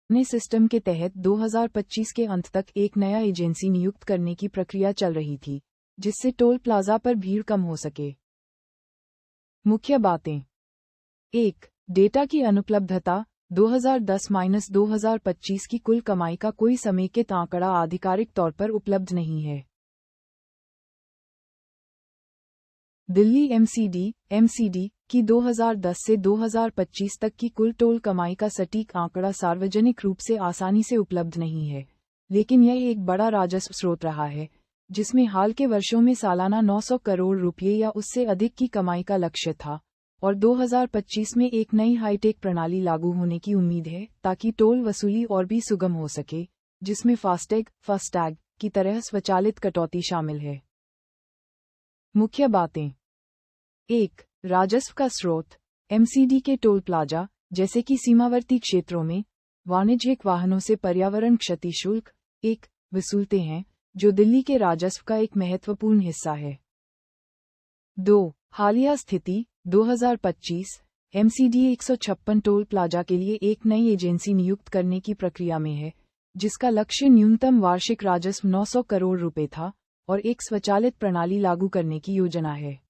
नए सिस्टम के तहत 2025 के अंत तक एक नया एजेंसी नियुक्त करने की प्रक्रिया चल रही थी, जिससे टोल प्लाजा पर भीड़ कम हो सके। मुख्य बातें। 1. डेटा की अनुपलब्धता। 2010-2025 की कुल कमाई का कोई समेकित आंकड़ा आधिकारिक तौर पर उपलब्ध नहीं है। दिल्ली एमसीडी की 2010 से 2025 तक की कुल टोल कमाई का सटीक आंकड़ा सार्वजनिक रूप से आसानी से उपलब्ध नहीं है, लेकिन यह एक बड़ा राजस्व स्रोत रहा है, जिसमें हाल के वर्षों में सालाना 900 करोड़ रुपये या उससे अधिक की कमाई का लक्ष्य था, और 2025 में एक नई हाईटेक प्रणाली लागू होने की उम्मीद है ताकि टोल वसूली और भी सुगम हो सके, जिसमें फास्टैग की तरह स्वचालित कटौती शामिल है। मुख्य बातें। 1. राजस्व का स्रोत। एमसीडी के टोल प्लाजा, जैसे कि सीमावर्ती क्षेत्रों में वाणिज्यिक वाहनों से पर्यावरण क्षति शुल्क वसूलते हैं, जो दिल्ली के राजस्व का एक महत्वपूर्ण हिस्सा है। 2. हालिया स्थिति। 2025 एमसीडी 156 टोल प्लाजा के लिए एक नई एजेंसी नियुक्त करने की प्रक्रिया में है, जिसका लक्ष्य न्यूनतम वार्षिक राजस्व 900 करोड़ रुपए था और एक स्वचालित प्रणाली लागू करने की योजना है।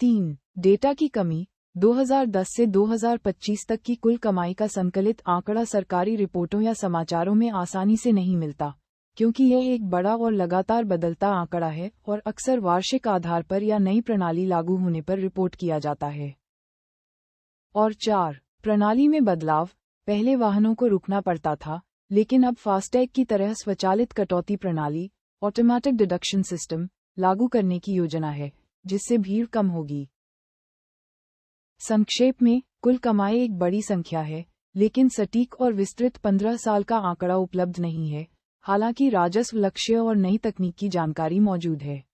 3. डेटा की कमी। 2010 से 2025 तक की कुल कमाई का संकलित आंकड़ा सरकारी रिपोर्टों या समाचारों में आसानी से नहीं मिलता, क्योंकि यह एक बड़ा और लगातार बदलता आंकड़ा है और अक्सर वार्षिक आधार पर या नई प्रणाली लागू होने पर रिपोर्ट किया जाता है। और 4. प्रणाली में बदलाव। पहले वाहनों को रुकना पड़ता था, लेकिन अब फास्टैग की तरह स्वचालित कटौती प्रणाली ऑटोमेटिक डिडक्शन सिस्टम लागू करने की योजना है, जिससे भीड़ कम होगी। संक्षेप में, कुल कमाई एक बड़ी संख्या है, लेकिन सटीक और विस्तृत 15 साल का आंकड़ा उपलब्ध नहीं है, हालांकि राजस्व लक्ष्य और नई तकनीक की जानकारी मौजूद है।